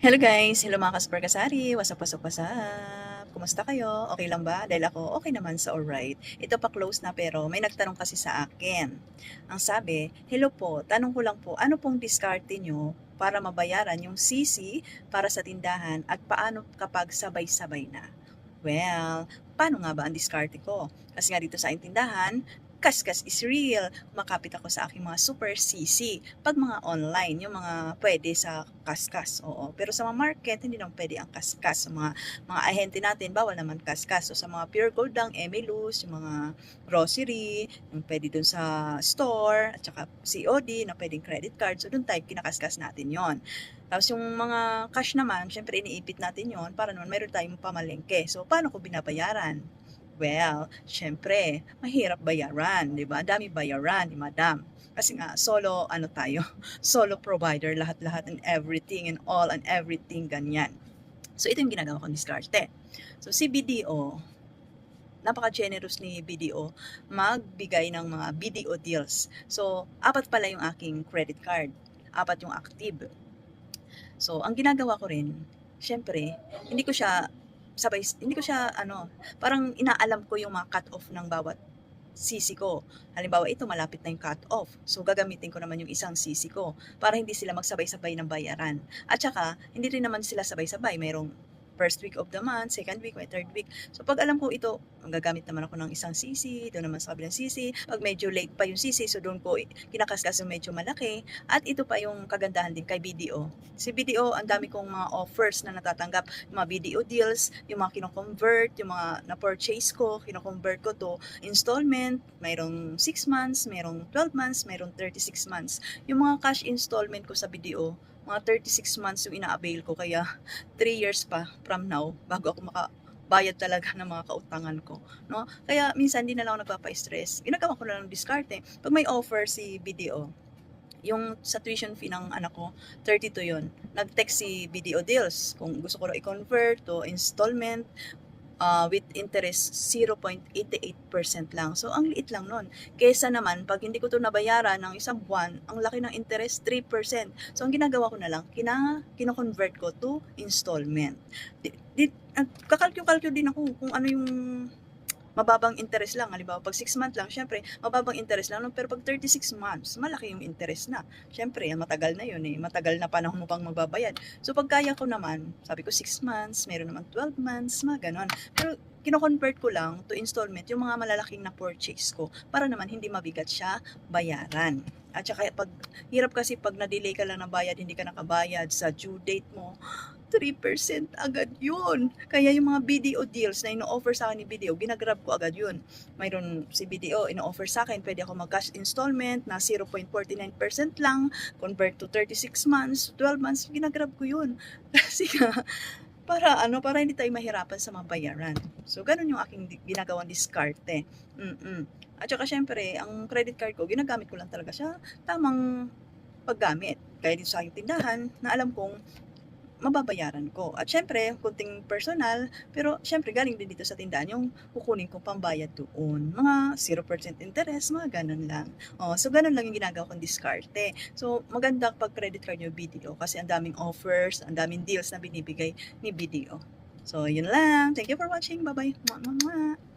Hello guys! Hello mga ka-super kasari! Wasap-wasap-wasap! Kumusta kayo? Okay lang ba? Dahil ako okay naman sa alright. Ito pa close na pero may nagtanong kasi sa akin. Ang sabi, hello po, tanong ko lang po, ano pong diskarte nyo para mabayaran yung CC para sa tindahan at paano kapag sabay-sabay na? Well, paano nga ba ang diskarte ko? Kasi nga dito sa aking tindahan, kas-kas is real. Kumakapit ako sa aking mga super CC. Pag mga online, yung mga pwede sa kas-kas, oo. Pero sa mga market, hindi naman pwede ang kas-kas. Sa mga ahente natin, bawal naman kas-kas. So sa mga pure gold lang, Emelus, yung mga grocery, yung pwede dun sa store, at saka COD na pwedeng credit card. So dun tayo kinakaskas natin yon. Tapos yung mga cash naman, syempre iniipit natin yon para naman meron tayong pamalengke. So paano ko binabayaran? Well, syempre, mahirap bayaran, 'di ba? Dami bayaran ni Madam. Kasi nga solo ano tayo, solo provider lahat-lahat and everything and all and everything ganyan. So ito yung ginagawa kong diskarte. So si BDO, napaka-generous ni BDO magbigay ng mga BDO deals. So apat pala yung aking credit card, apat yung active. So ang ginagawa ko rin, syempre, hindi ko siya ano, parang inaalam ko yung mga cut-off ng bawat sisi ko. Halimbawa, ito malapit na yung cut-off. So, gagamitin ko naman yung isang sisi ko para hindi sila magsabay-sabay ng bayaran. At saka, hindi rin naman sila sabay-sabay. Mayroong first week of the month, second week, may third week. So, pag alam ko ito, gagamit naman ako ng isang sisi, doon naman sa kabilang sisi. Pag medyo late pa yung sisi, so doon ko kinakaskas yung medyo malaki. At ito pa yung kagandahan din kay BDO. Si BDO, ang dami kong mga offers na natatanggap, yung mga BDO deals, yung mga kino-convert, yung mga na-purchase ko, kino-convert ko to installment, mayroong 6 months, mayroong 12 months, mayroong 36 months. Yung mga cash installment ko sa BDO, mga 36 months yung ina-avail ko, kaya 3 years pa from now bago ako bayad talaga ng mga kautangan ko, no? Kaya minsan hindi na lang ako nagpapa-stress. Ginagawa ko na lang diskarte. Pag may offer si BDO, yung sa tuition fee ng anak ko, 32 yun. Nag-text si BDO Deals kung gusto ko raw i-convert to installment, with interest 0.88% lang. So, ang liit lang nun. Kesa naman, pag hindi ko to nabayaran ng isang buwan, ang laki ng interest, 3%. So, ang ginagawa ko na lang, kino-convert ko to installment. Kakalkyo-kalkyo din ako kung ano yung mababang interest lang. Halimbawa, pag 6 months lang, syempre, mababang interest lang. Pero pag 36 months, malaki yung interest na. Syempre, matagal na yun eh. Matagal na panahon mo pang magbabayad. So, pag kaya ko naman, sabi ko 6 months, meron naman 12 months, mga ganon. Pero, kino-convert ko lang to installment yung mga malalaking na purchase ko para naman hindi mabigat siya bayaran. At saka pag hirap kasi pag na-delay ka lang ng bayad, hindi ka nakabayad sa due date mo, 3% agad yun. Kaya yung mga BDO deals na ino-offer sa akin ni BDO, ginagrab ko agad yun. Mayroon si BDO, ino-offer sa akin, pwede ako mag-cash installment na 0.49% lang, convert to 36 months, 12 months, ginagrab ko yun. Kasi nga, para hindi tayo mahirapan sa mga bayaran. So, ganun yung aking ginagawang diskarte. At saka syempre, ang credit card ko, ginagamit ko lang talaga siya tamang paggamit. Kaya dito sa aking tindahan, na alam kong mababayaran ko. At syempre, kunting personal, pero syempre galing din dito sa tindahan yung kukunin kong pambayad doon. Mga 0% interest, mga ganun lang. So ganun lang yung ginagawa kong diskarte. So maganda pag credit card yung BDO kasi ang daming offers, ang daming deals na binibigay ni BDO. So yun lang. Thank you for watching. Bye-bye. Mwah, mwah, mwah.